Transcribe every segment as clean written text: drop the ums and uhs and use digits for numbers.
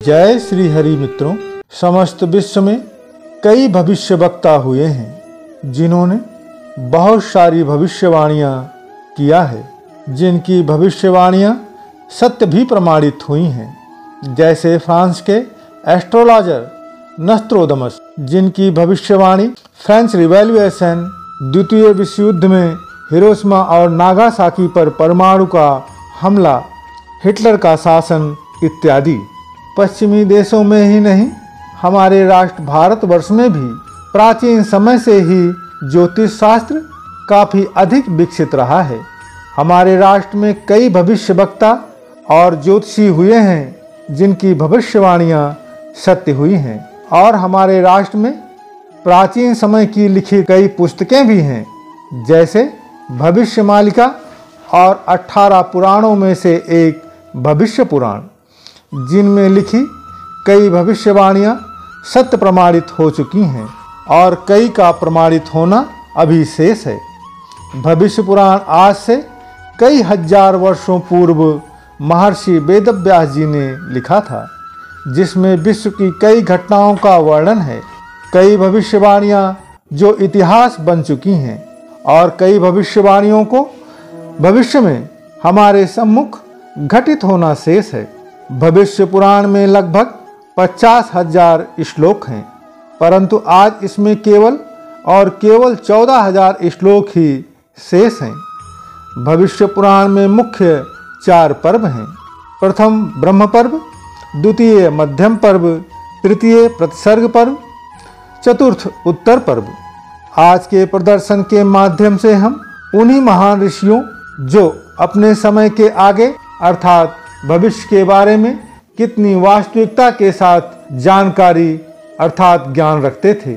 जय श्री हरि मित्रों, समस्त विश्व में कई भविष्य वक्ता हुए हैं जिन्होंने बहुत सारी भविष्यवाणियां किया है, जिनकी भविष्यवाणियां सत्य भी प्रमाणित हुई हैं। जैसे फ्रांस के एस्ट्रोलॉजर नस्ट्रोडमस, जिनकी भविष्यवाणी फ्रेंच रिवॉल्यूशन, द्वितीय विश्व युद्ध में हिरोशिमा और नागासाकी पर परमाणु का हमला, हिटलर का शासन इत्यादि। पश्चिमी देशों में ही नहीं, हमारे राष्ट्र भारतवर्ष में भी प्राचीन समय से ही ज्योतिष शास्त्र काफ़ी अधिक विकसित रहा है। हमारे राष्ट्र में कई भविष्य वक्ता और ज्योतिषी हुए हैं जिनकी भविष्यवाणियाँ सत्य हुई हैं, और हमारे राष्ट्र में प्राचीन समय की लिखी कई पुस्तकें भी हैं, जैसे भविष्य मालिका और 18 पुराणों में से एक भविष्य पुराण, जिनमें लिखी कई भविष्यवाणियाँ सत्य प्रमाणित हो चुकी हैं और कई का प्रमाणित होना अभी शेष है। भविष्य पुराण आज से कई हजार वर्षों पूर्व महर्षि वेदव्यास जी ने लिखा था, जिसमें विश्व की कई घटनाओं का वर्णन है। कई भविष्यवाणियाँ जो इतिहास बन चुकी हैं और कई भविष्यवाणियों को भविष्य में हमारे सम्मुख घटित होना शेष है। भविष्य पुराण में लगभग 50,000 श्लोक हैं, परंतु आज इसमें केवल 14,000 श्लोक ही शेष हैं। भविष्य पुराण में मुख्य 4 पर्व हैं। प्रथम ब्रह्म पर्व, द्वितीय मध्यम पर्व, तृतीय प्रतिसर्ग पर्व, चतुर्थ उत्तर पर्व। आज के प्रदर्शन के माध्यम से हम उन्हीं महान ऋषियों जो अपने समय के आगे अर्थात भविष्य के बारे में कितनी वास्तविकता के साथ जानकारी अर्थात ज्ञान रखते थे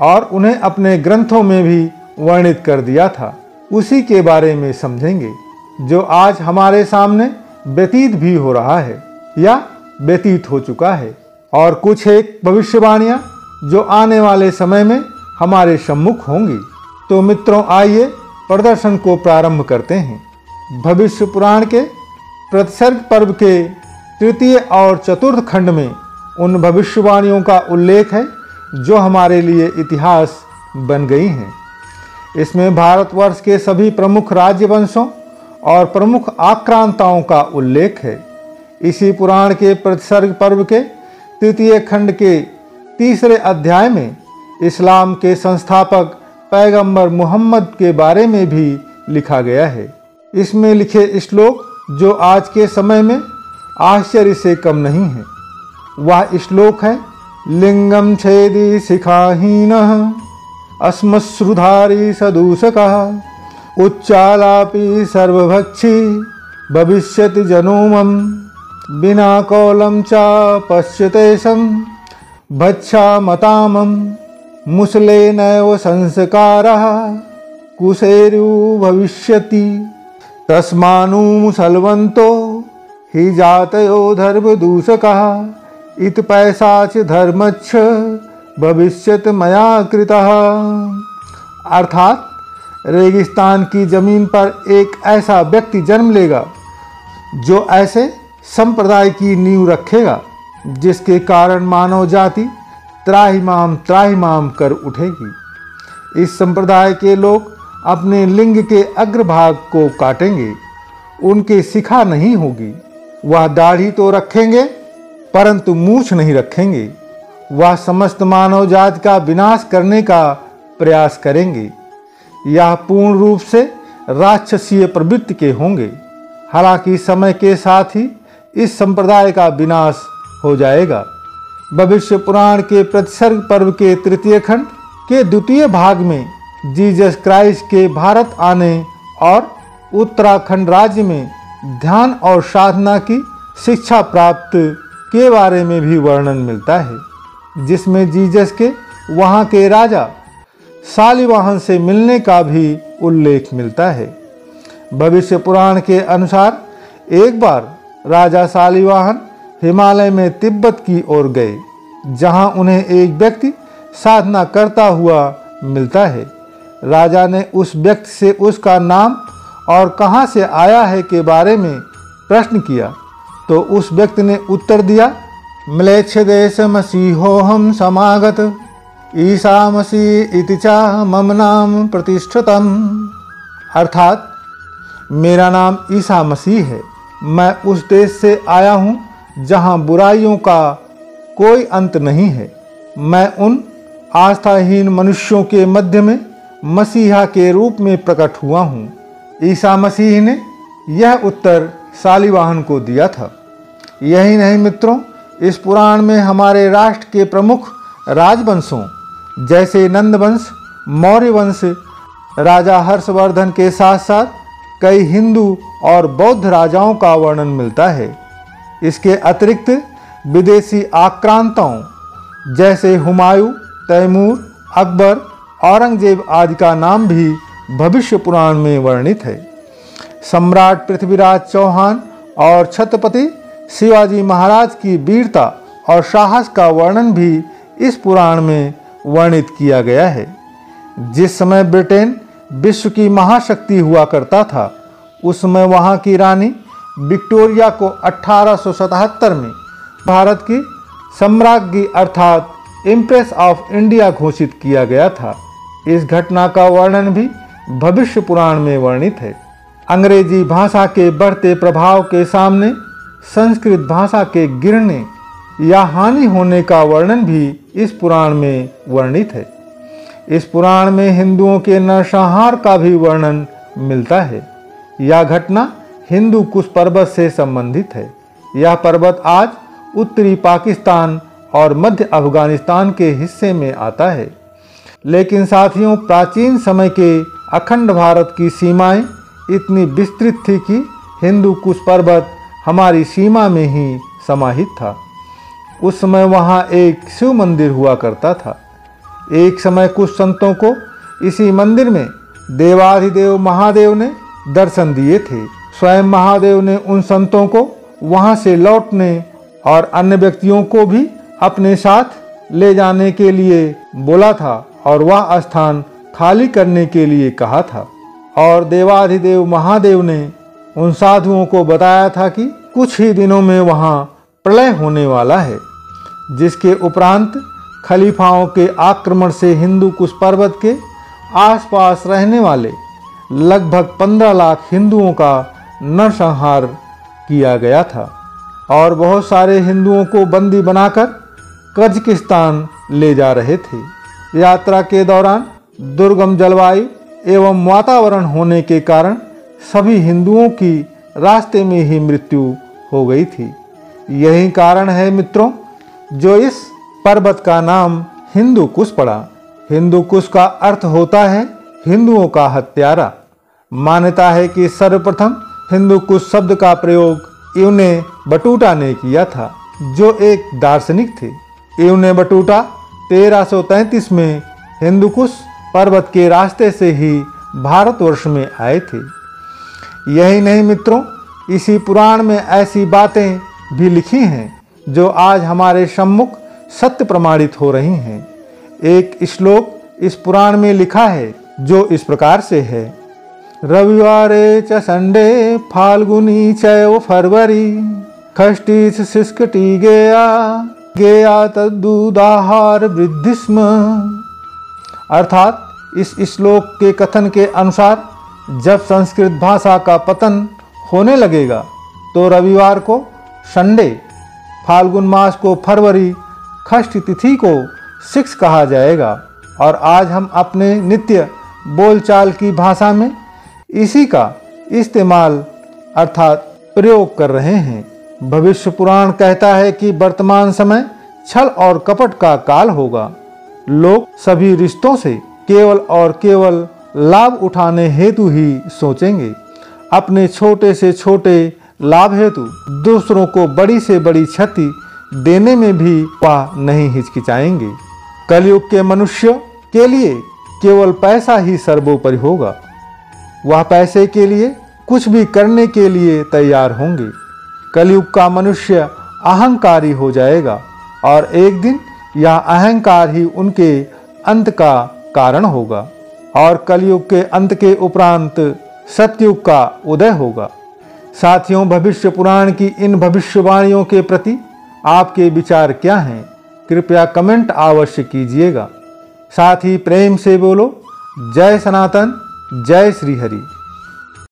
और उन्हें अपने ग्रंथों में भी वर्णित कर दिया था, उसी के बारे में समझेंगे, जो आज हमारे सामने व्यतीत भी हो रहा है या व्यतीत हो चुका है, और कुछ एक भविष्यवाणियाँ जो आने वाले समय में हमारे सम्मुख होंगी। तो मित्रों, आइए प्रदर्शन को प्रारंभ करते हैं। भविष्य पुराण के प्रतिसर्ग पर्व के तृतीय और चतुर्थ खंड में उन भविष्यवाणियों का उल्लेख है जो हमारे लिए इतिहास बन गई हैं। इसमें भारतवर्ष के सभी प्रमुख राज्यवंशों और प्रमुख आक्रांताओं का उल्लेख है। इसी पुराण के प्रतिसर्ग पर्व के तृतीय खंड के तीसरे अध्याय में इस्लाम के संस्थापक पैगंबर मुहम्मद के बारे में भी लिखा गया है। इसमें लिखे श्लोक जो आज के समय में आश्चर्य से कम नहीं है। वह श्लोक है, लिंगम छेदी शिखाहीनः अस्मश्रुधारी सदूषकः उच्चालापि सर्वभक्षी भविष्यति जनोमं बिना कौलं च पश्यतेशं भक्षामतामं मुसलेनैव संस्कारः कुशेरु भविष्यति तस्मानु मुसलवन्तो हि जातयो धर्मदूषकः इत पैसाच धर्मच्छ भविष्यत मया कृतः। अर्थात रेगिस्तान की जमीन पर एक ऐसा व्यक्ति जन्म लेगा जो ऐसे संप्रदाय की नींव रखेगा जिसके कारण मानव जाति त्राहिमाम कर उठेगी। इस संप्रदाय के लोग अपने लिंग के अग्रभाग को काटेंगे, उनकी शिखा नहीं होगी। वह दाढ़ी तो रखेंगे परंतु मूछ नहीं रखेंगे। वह समस्त मानव जाति का विनाश करने का प्रयास करेंगे। यह पूर्ण रूप से राक्षसीय प्रवृत्ति के होंगे। हालांकि समय के साथ ही इस संप्रदाय का विनाश हो जाएगा। भविष्य पुराण के प्रतिसर्ग पर्व के तृतीय खंड के द्वितीय भाग में जीसस क्राइस्ट के भारत आने और उत्तराखंड राज्य में ध्यान और साधना की शिक्षा प्राप्त के बारे में भी वर्णन मिलता है, जिसमें जीसस के वहाँ के राजा शालिवाहन से मिलने का भी उल्लेख मिलता है। भविष्य पुराण के अनुसार एक बार राजा शालिवाहन हिमालय में तिब्बत की ओर गए, जहाँ उन्हें एक व्यक्ति साधना करता हुआ मिलता है। राजा ने उस व्यक्ति से उसका नाम और कहाँ से आया है के बारे में प्रश्न किया, तो उस व्यक्ति ने उत्तर दिया म्लेच्छ देश मसीहोऽहं समागत ईसा मसीह इति चा मम नाम प्रतिष्ठितम्। अर्थात मेरा नाम ईसा मसीह है, मैं उस देश से आया हूँ जहाँ बुराइयों का कोई अंत नहीं है। मैं उन आस्थाहीन मनुष्यों के मध्य में मसीहा के रूप में प्रकट हुआ हूँ। ईसा मसीह ने यह उत्तर शालिवाहन को दिया था। यही नहीं मित्रों, इस पुराण में हमारे राष्ट्र के प्रमुख राजवंशों जैसे नंद वंश, मौर्य वंश, राजा हर्षवर्धन के साथ साथ कई हिंदू और बौद्ध राजाओं का वर्णन मिलता है। इसके अतिरिक्त विदेशी आक्रांताओं जैसे हुमायूं, तैमूर, अकबर, औरंगजेब आदि का नाम भी भविष्य पुराण में वर्णित है। सम्राट पृथ्वीराज चौहान और छत्रपति शिवाजी महाराज की वीरता और साहस का वर्णन भी इस पुराण में वर्णित किया गया है। जिस समय ब्रिटेन विश्व की महाशक्ति हुआ करता था, उस समय वहाँ की रानी विक्टोरिया को 1877 में भारत की सम्राज्ञी अर्थात इम्प्रेस ऑफ इंडिया घोषित किया गया था। इस घटना का वर्णन भी भविष्य पुराण में वर्णित है। अंग्रेजी भाषा के बढ़ते प्रभाव के सामने संस्कृत भाषा के गिरने या हानि होने का वर्णन भी इस पुराण में वर्णित है। इस पुराण में हिंदुओं के नरसंहार का भी वर्णन मिलता है। यह घटना हिंदू कुश पर्वत से संबंधित है। यह पर्वत आज उत्तरी पाकिस्तान और मध्य अफगानिस्तान के हिस्से में आता है। लेकिन साथियों, प्राचीन समय के अखंड भारत की सीमाएं इतनी विस्तृत थी कि हिंदू कुश पर्वत हमारी सीमा में ही समाहित था। उस समय वहाँ एक शिव मंदिर हुआ करता था। एक समय कुछ संतों को इसी मंदिर में देवाधिदेव महादेव ने दर्शन दिए थे। स्वयं महादेव ने उन संतों को वहाँ से लौटने और अन्य व्यक्तियों को भी अपने साथ ले जाने के लिए बोला था और वह स्थान खाली करने के लिए कहा था। और देवाधिदेव महादेव ने उन साधुओं को बताया था कि कुछ ही दिनों में वहाँ प्रलय होने वाला है, जिसके उपरांत खलीफाओं के आक्रमण से हिंदू कुश पर्वत के आसपास रहने वाले लगभग 15 लाख हिंदुओं का नरसंहार किया गया था और बहुत सारे हिंदुओं को बंदी बनाकर कजाकिस्तान ले जा रहे थे। यात्रा के दौरान दुर्गम जलवायु एवं वातावरण होने के कारण सभी हिंदुओं की रास्ते में ही मृत्यु हो गई थी। यही कारण है मित्रों, जो इस पर्वत का नाम हिंदू कुश पड़ा। हिंदू कुश का अर्थ होता है हिंदुओं का हत्यारा। मान्यता है कि सर्वप्रथम हिंदू कुश शब्द का प्रयोग इब्ने बटूटा ने किया था, जो एक दार्शनिक थे। इब्ने बटूटा 1333 में हिंदू कुश पर्वत के रास्ते से ही भारतवर्ष में आए थे। यही नहीं मित्रों, इसी पुराण में ऐसी बातें भी लिखी हैं जो आज हमारे सम्मुख सत्य प्रमाणित हो रही हैं। एक श्लोक इस पुराण में लिखा है जो इस प्रकार से है: रविवारे च संडे फाल्गुनी चैव फरवरी खष्टी शिष्कटी गेया तद्दुदाहार वृद्धि स्म। अर्थात इस श्लोक के कथन के अनुसार जब संस्कृत भाषा का पतन होने लगेगा तो रविवार को संडे, फाल्गुन मास को फरवरी, खष्ट तिथि को सिक्स कहा जाएगा। और आज हम अपने नित्य बोलचाल की भाषा में इसी का इस्तेमाल अर्थात प्रयोग कर रहे हैं। भविष्य पुराण कहता है कि वर्तमान समय छल और कपट का काल होगा। लोग सभी रिश्तों से केवल और केवल लाभ उठाने हेतु ही सोचेंगे। अपने छोटे से छोटे लाभ हेतु दूसरों को बड़ी से बड़ी क्षति देने में भी वह नहीं हिचकिचाएंगे। कलयुग के मनुष्य के लिए केवल पैसा ही सर्वोपरि होगा। वह पैसे के लिए कुछ भी करने के लिए तैयार होंगे। कलयुग का मनुष्य अहंकारी हो जाएगा और एक दिन यह अहंकार ही उनके अंत का कारण होगा और कलयुग के अंत के उपरांत सतयुग का उदय होगा। साथियों, भविष्य पुराण की इन भविष्यवाणियों के प्रति आपके विचार क्या हैं? कृपया कमेंट अवश्य कीजिएगा। साथ ही प्रेम से बोलो जय सनातन, जय श्री हरि।